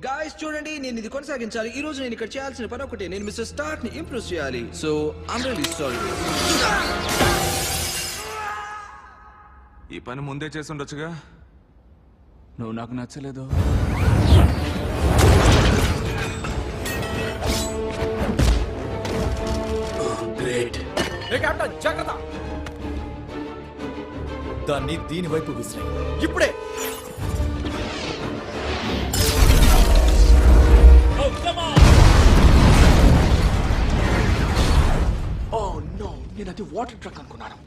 Guys చూడండి, నేను ఇది కొనసాగించాలి. ఈ రోజు నేను ఇక్కడ చేయాల్సిన పని ఒకటే, నేను మిస్టర్ స్టార్క్ ని ఇంప్రెస్ చేయాలి. So I'm really sorry. ఈ పని ముందే చేసి ఉండొచ్చుగా. నువ్వు నాకు నచ్చలేదు. గ్రేట్. జాగ్రత్త, దాన్ని దీని వైపు విసిరాయి. ఇప్పుడే. నేను అది వాటర్ ట్రక్ అనుకున్నాను.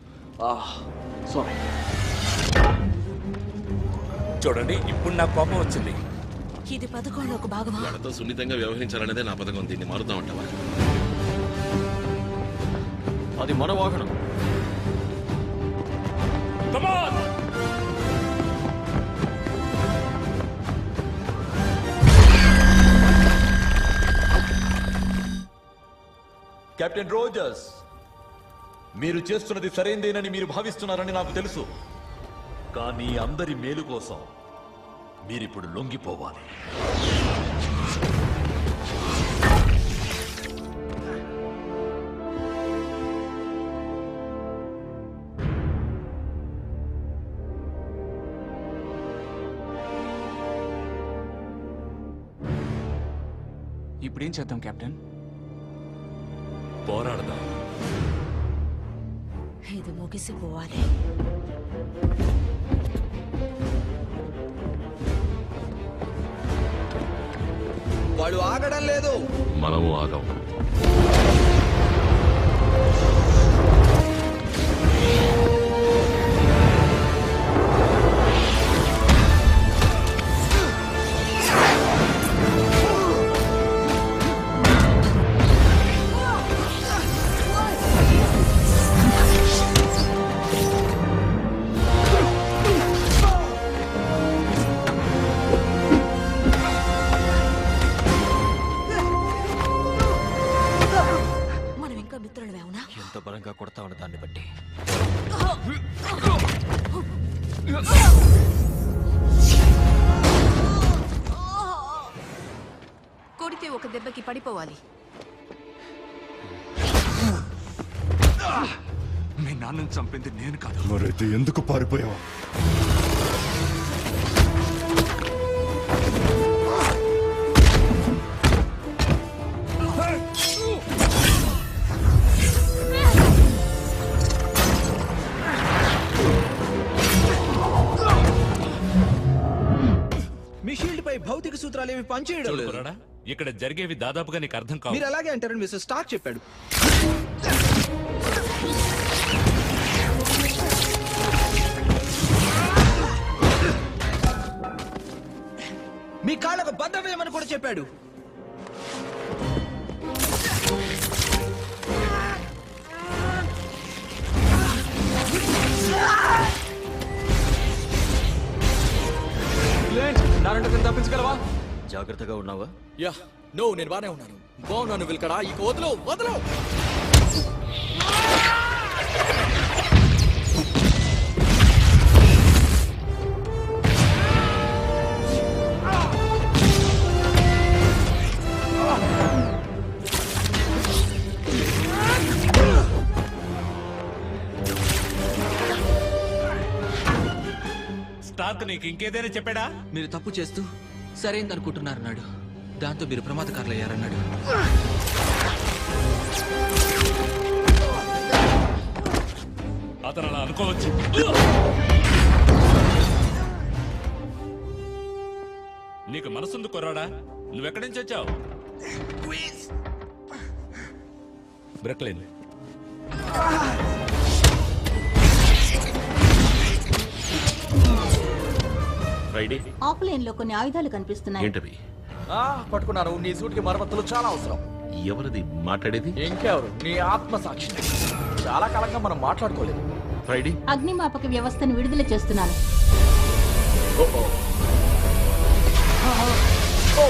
సారీ. చూడండి, ఇప్పుడు నాకు కోపం వచ్చింది. ఇది పథకంలో ఒక భాగమా? వాళ్ళతో సున్నితంగా వ్యవహరించాలనేదే నా పథకం. దీన్ని మారుతామంటావా? అది మన వాహనం. కెప్టెన్ రోజర్స్, మీరు చేస్తున్నది సరైందేనని మీరు భావిస్తున్నారని నాకు తెలుసు. కానీ అందరి మేలు కోసం మీరిప్పుడు లొంగిపోవాలి. ఇప్పుడేం చేద్దాం కెప్టెన్? పోరాడదాం. ఇది ముగిసిపోవాలి. వాళ్ళు ఆగడం లేదు. మనము ఆగం. ఎంత బలంగా కొడతామని దాన్ని బట్టి. కొడితే ఒక దెబ్బకి పడిపోవాలి. మీ నాన్నని చంపింది నేను కాదు. మరైతే ఎందుకు పారిపోయావా? మీ షీల్డ్ పై భౌతిక సూత్రాలు ఏమి పనిచేయడం లేదు. ఇక్కడ జరిగేవి దాదాపుగా నీకు అర్థం కావు. మీరు అలాగే అంటారని మిస్టర్ స్టార్క్ చెప్పాడు. మీ కాళ్ళకు బద్దం వేయమని కూడా చెప్పాడు. తప్పించగలవా? జాగ్రత్తగా ఉన్నావా? యా, నో, నేను బానే ఉన్నాను. బాగున్నాను విల్కడా. ఇక వదలు వదలు. స్టార్క్ నీకు ఇంకేదైనా చెప్పాడా? మీరు తప్పు చేస్తూ సరైనది అనుకుంటున్నారన్నాడు. దాంతో మీరు ప్రమాదకారులయ్యారన్నాడు. అతను అలా అనుకోవచ్చు. నీకు మనసుంది కుర్రాడా? నువ్వెక్కడి నుంచి వచ్చావు? బ్రక్లిన్. ఆఫ్లైన్ లో కొన్ని ఆయుధాలు కనిపిస్తున్నాయి. ఏంటవి? పట్టుకున్నాను. నీ సూట్కి మరమ్మతులు చాలా అవసరం. ఎవరిది మాట్లాడేది? ఇంకెవరు? నీ ఆత్మసాక్షి. చాలా కాలంగా మనం మాట్లాడుకోలేదు. ఫ్రైడే, అగ్నిమాపక వ్యవస్థను విడుదల చేస్తున్నాను. ఓ